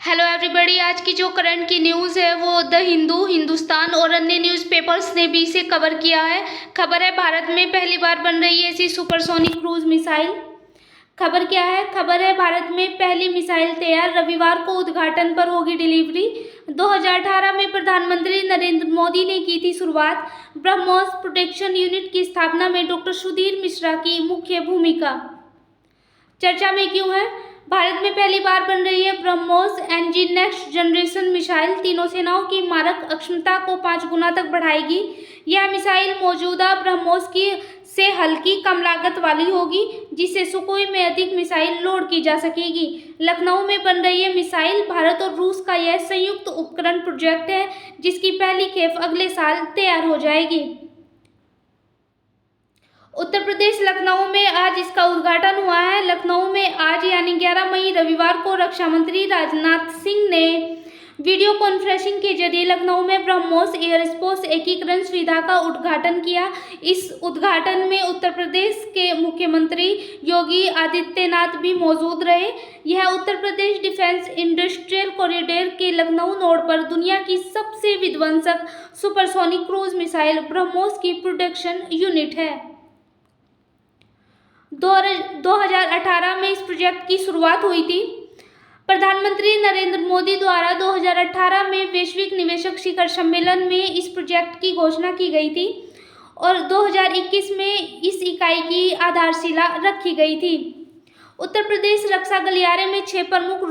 Hello everybody. आज की जो करंट की न्यूज़ है वो द हिंदू, हिंदुस्तान और अन्य न्यूज़पेपर्स ने भी इसे कवर किया है। खबर है भारत में पहली बार बन रही है ऐसी सुपरसोनिक क्रूज मिसाइल। खबर क्या है? खबर है भारत में पहली मिसाइल तैयार, रविवार को उद्घाटन पर होगी डिलीवरी। 2018 में प्रधानमंत्री नरेंद्र मोदी ने की थी शुरुआत। ब्रह्मोस प्रोटेक्शन यूनिट की स्थापना में डॉक्टर सुधीर मिश्रा की मुख्य भूमिका चर्चा में क्यों है? भारत में पहली बार बन रही है BrahMos NG next generation missile. तीनों सेनाओं की मारक अक्षमता को 5 गुना तक बढ़ाएगी। यह मिसाइल मौजूदा ब्रह्मोस की से हल्की, कम लागत वाली होगी, जिससे सुखोई में अधिक मिसाइल लोड की जा सकेगी। लखनऊ में बन रही है मिसाइल। भारत और रूस का यह संयुक्त उपकरण प्रोजेक्ट है, जिसकी पहली खेप अगले साल तैयार हो जाएगी। उत्तर प्रदेश लखनऊ में आज इसका उद्घाटन हुआ है। लखनऊ में आज यानी 11 मई रविवार को रक्षा मंत्री राजनाथ सिंह ने वीडियो कॉन्फ्रेंसिंग के जरिए लखनऊ में ब्रह्मोस एयरस्पेस एकीकरण सुविधा का उद्घाटन किया। इस उद्घाटन में उत्तर प्रदेश के मुख्यमंत्री योगी आदित्यनाथ भी मौजूद रहे। यह Uttar Pradesh defence industrial corridor के लखनऊ नोड पर दुनिया की सबसे विध्वंसक सुपरसोनिक क्रूज मिसाइल ब्रह्मोस की प्रोडक्शन यूनिट है। 2018 में इस प्रोजेक्ट की शुरुआत हुई थी। प्रधानमंत्री नरेंद्र मोदी द्वारा 2018 में वैश्विक निवेशक शिखर सम्मेलन में इस प्रोजेक्ट की घोषणा की गई थी और 2021 में इस इकाई की आधारशिला रखी गई थी। उत्तर प्रदेश रक्षा गलियारे में 6 प्रमुख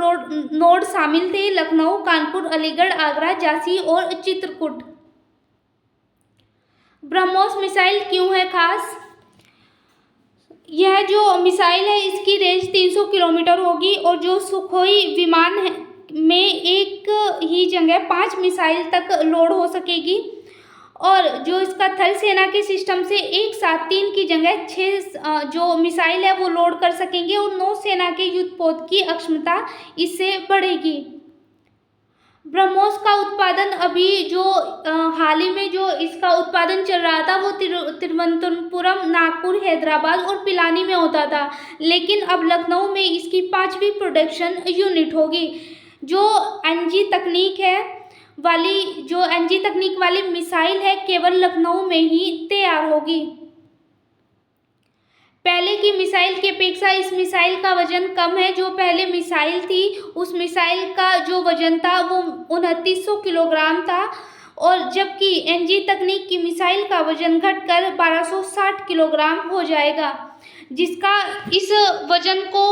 नोड शामिल थे: लखनऊ, कानपुर, अलीगढ़, आगरा, झांसी और चित्रकूट। ब्रह्मोस मिसाइल क्यों है खास? यह जो मिसाइल है इसकी रेंज 300 किलोमीटर होगी और जो सुखोई विमान है में एक ही जगह 5 मिसाइल तक लोड हो सकेगी और जो इसका थल सेना के सिस्टम से एक साथ 3 की जगह 6 जो मिसाइल है वो लोड कर सकेंगे और नौ सेना के युद्धपोत की अक्षमता इससे बढ़ेगी। ब्रह्मोस का उत्पादन अभी जो हाल ही में जो इसका उत्पादन चल रहा था वो तिरुवनंतपुरम, नागपुर, हैदराबाद और पिलानी में होता था, लेकिन अब लखनऊ में इसकी 5वीं प्रोडक्शन यूनिट होगी। जो एनजी तकनीक वाली मिसाइल है केवल लखनऊ में ही तैयार होगी। पहले की मिसाइल की अपेक्षा इस मिसाइल का वजन कम है। जो पहले मिसाइल थी उस मिसाइल का जो वजन था वो 2900 किलोग्राम था और जबकि एनजी तकनीक की मिसाइल का वजन घटकर 1260 किलोग्राम हो जाएगा, जिसका इस वजन को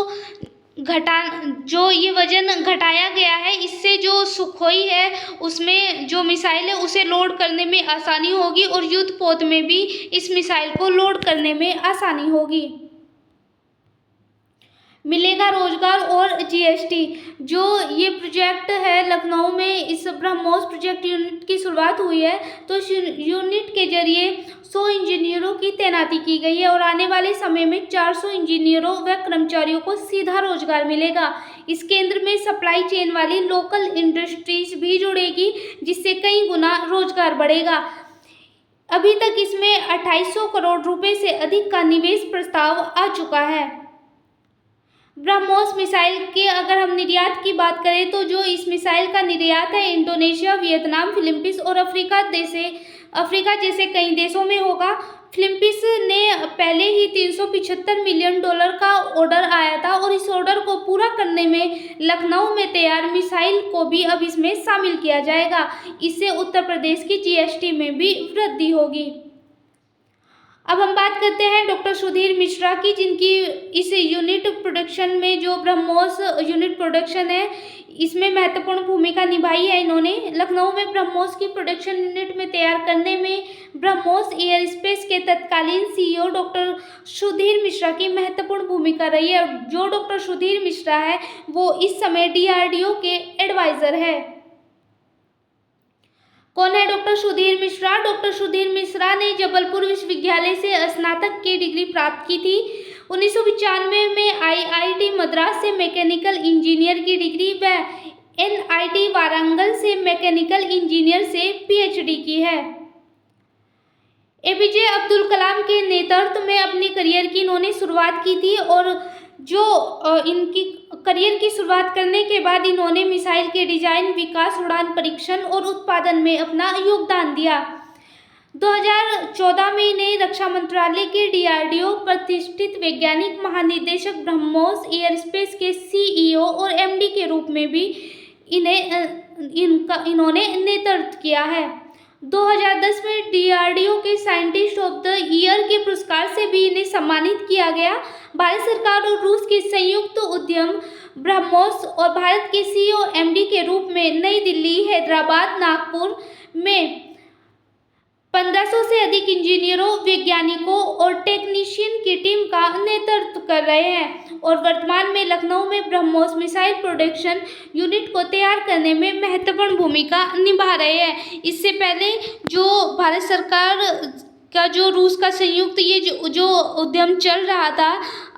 ये वजन घटाया गया है। इससे जो सुखोई है उसमें जो मिसाइल है उसे लोड करने में आसानी होगी और युद्धपोत में भी इस मिसाइल को लोड करने में आसानी होगी। मिलेगा रोजगार और जीएसटी। जो ये प्रोजेक्ट है लखनऊ में इस ब्रह्मोस प्रोजेक्ट यूनिट की शुरुआत हुई है तो इस यूनिट के जरिए 100 इंजीनियरों की तैनाती की गई है और आने वाले समय में 400 इंजीनियरों व कर्मचारियों को सीधा रोजगार मिलेगा। इस केंद्र में सप्लाई चेन वाली लोकल इंडस्ट्रीज भी जुड़ेगी, जिससे कई गुना रोजगार बढ़ेगा। अभी तक इसमें 2800 करोड़ रुपए से अधिक का निवेश प्रस्ताव आ चुका है। ब्रह्मोस मिसाइल के अगर हम निर्यात की बात करें तो जो इस मिसाइल का निर्यात है इंडोनेशिया, वियतनाम, फिलीपींस और अफ्रीका जैसे कई देशों में होगा। फिलीपींस ने पहले ही $375 मिलियन का ऑर्डर आया था और इस ऑर्डर को पूरा करने में लखनऊ में तैयार मिसाइल को भी अब इसमें शामिल किया जाएगा। इससे उत्तर प्रदेश की जीएसटी में भी वृद्धि होगी। अब हम बात करते हैं डॉक्टर सुधीर मिश्रा की, जिनकी इस यूनिट प्रोडक्शन में जो ब्रह्मोस यूनिट प्रोडक्शन है इसमें महत्वपूर्ण भूमिका निभाई है। इन्होंने लखनऊ में ब्रह्मोस की प्रोडक्शन यूनिट में तैयार करने में ब्रह्मोस एयरस्पेस के तत्कालीन सीईओ डॉक्टर सुधीर मिश्रा की महत्वपूर्ण भूमिका रही है। जो डॉक्टर सुधीर मिश्रा है वो इस समय डीआरडीओ के एडवाइजर है। कौन है डॉक्टर सुधीर मिश्रा? डॉक्टर सुधीर मिश्रा ने जबलपुर विश्वविद्यालय से स्नातक की डिग्री प्राप्त की थी। 1995 में आईआईटी मद्रास से मैकेनिकल इंजीनियर की डिग्री व एनआईटी वारंगल से मैकेनिकल इंजीनियर से पीएचडी की है। एपीजे अब्दुल कलाम के नेतृत्व में अपनी करियर की इन्होंने शुरुआत की थी और जो इनकी करियर की शुरुआत करने के बाद इन्होंने मिसाइल के डिजाइन, विकास, उड़ान परीक्षण और उत्पादन में अपना योगदान दिया। 2014 में इन्हें रक्षा मंत्रालय के DRDO प्रतिष्ठित वैज्ञानिक महानिदेशक ब्रह्मोस एयरस्पेस के CEO और MD के रूप में भी इन्होंने नेतृत्व किया है। 2010 में DRDO के साइंटिस्ट ऑफ द ईयर के पुरस्कार से भी इन्हें सम्मानित किया गया। भारत सरकार और रूस के संयुक्त उद्यम ब्रह्मोस और भारत के CEO MD के रूप में नई दिल्ली, हैदराबाद, नागपुर में 1500 से अधिक इंजीनियरों, वैज्ञानिकों और टेक्नीशियन की टीम का नेतृत्व कर रहे हैं और वर्तमान में लखनऊ में ब्रह्मोस मिसाइल प्रोडक्शन यूनिट को तैयार करने में महत्वपूर्ण भूमिका निभा रहे हैं। इससे पहले जो भारत सरकार का जो रूस का संयुक्त ये जो उद्यम चल रहा था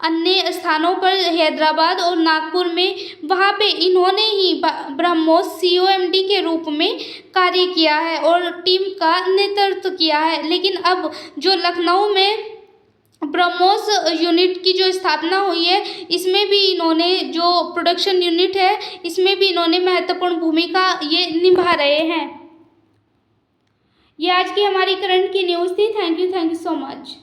अन्य स्थानों पर, हैदराबाद और नागपुर में, वहाँ पे इन्होंने ही ब्रह्मोस COMD के रूप में कार्य किया है और टीम का नेतृत्व किया है। लेकिन अब जो लखनऊ में ब्रह्मोस यूनिट की जो स्थापना हुई है, इसमें भी इन्होंने जो प्रोडक्शन यूनिट है, इसमें भी इन्होंने महत्वपूर्ण भूमिका ये निभा रहे हैं। ये आज की हमारी करंट की न्यूज़ थी। Thank you so much.